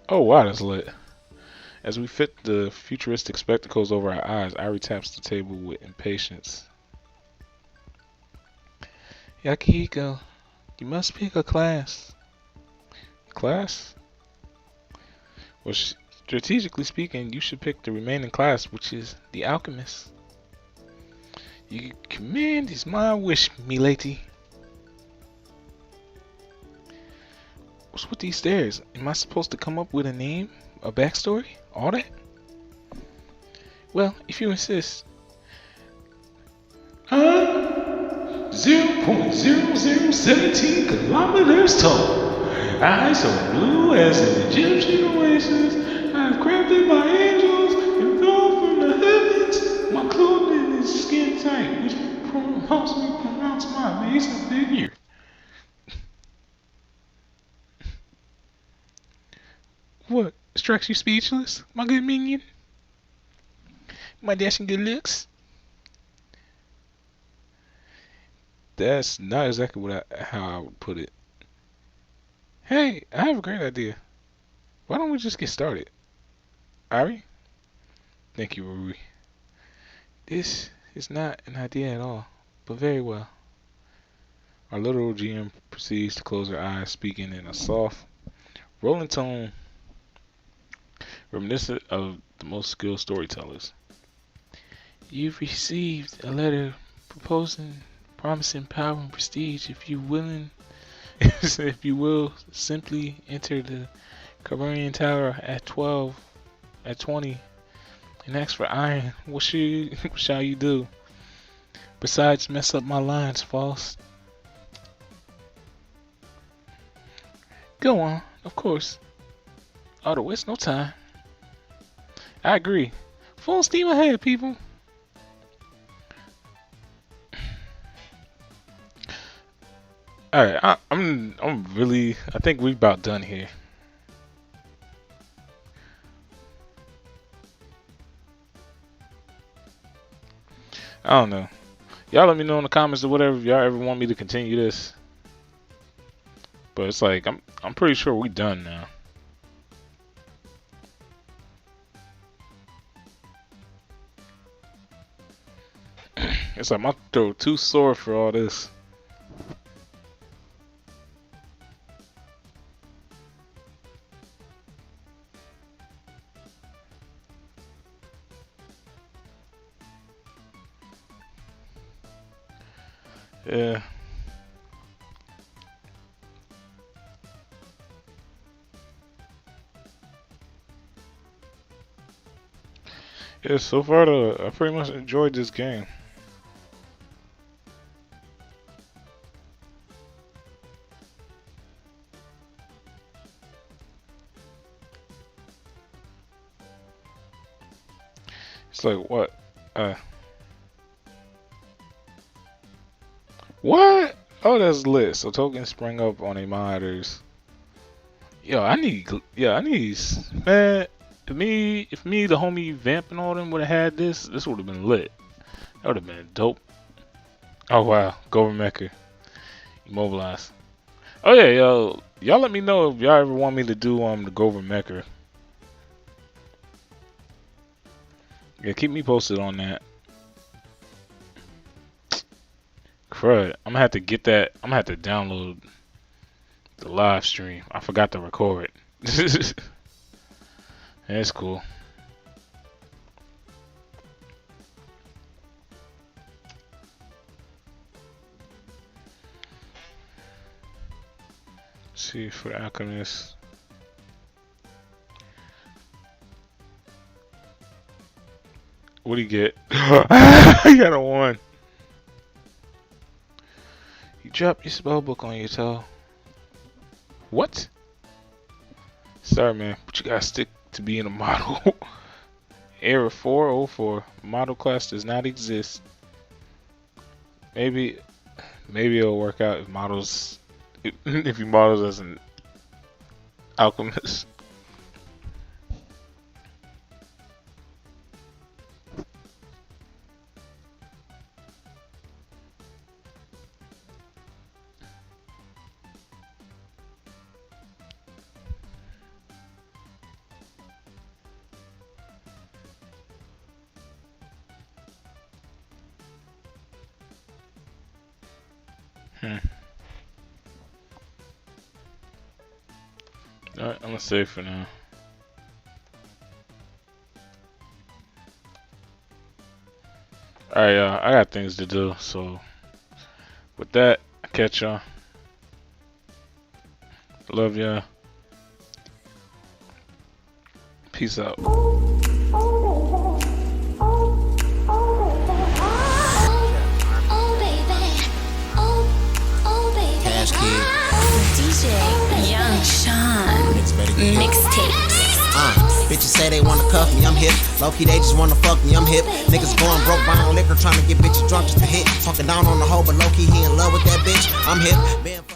S2: Oh wow, that's lit. As we fit the futuristic spectacles over our eyes, Irie taps the table with impatience. Yakihiko, you must pick a class. Class? Well, strategically speaking, you should pick the remaining class, which is the Alchemist. You command is my wish, milady. What's with these stairs? Am I supposed to come up with a name, a backstory, all that? Well, if you insist. 0.0017 kilometers tall. Eyes so blue as an Egyptian oasis. I have crafted my angels and fell from the heavens. My clothing is skin tight, which helps me pronounce my amazing figure. What? Strikes you speechless, my good minion? My dashing good looks? That's not exactly how I would put it. Hey, I have a great idea. Why don't we just get started? Irie? Thank you, Huey. This is not an idea at all, but very well. Our literal GM proceeds to close her eyes, speaking in a soft, rolling tone reminiscent of the most skilled storytellers. You've received a letter promising power and prestige. If you will simply enter the Carbonian Tower at 20, and ask for iron. What shall you do? Besides mess up my lines, Fost. Go on, of course. To waste no time. I agree. Full steam ahead, people. Alright, I think we're about done here. I don't know. Y'all let me know in the comments or whatever if y'all ever want me to continue this. But it's like I'm pretty sure we done now. It's like my throat too sore for all this. Yeah. Yeah, so far I pretty much enjoyed this game. It's like what? What? Oh, that's lit. So tokens spring up on a monitors. I need, man. If me, the homie Vamp and all them would have had this would have been lit. That would have been dope. Oh wow, Gover Mecha, immobilized. Oh yeah, y'all let me know if y'all ever want me to do the Gover Mecha. Yeah, keep me posted on that. Crud, I'm gonna have to get that. I'm gonna have to download the live stream. I forgot to record it. That's cool. Let's see for the Alchemist. What do you get? I got a 1. You drop your spellbook on your toe. What? Sorry, man, but you gotta stick to being a model. Error 404. Model class does not exist. Maybe it'll work out if models if you models as an alchemist. Alright, I'm gonna save for now. Alright, y'all, I got things to do, so with that, I catch y'all. Love y'all. Peace out.
S3: Bitches say they wanna cuff me, I'm hip. Low-key, they just wanna fuck me, I'm hip. Niggas going broke, buying liquor, trying to get bitches drunk just to hit. Talking down on the hoe, but low-key, he in love with that bitch, I'm hip.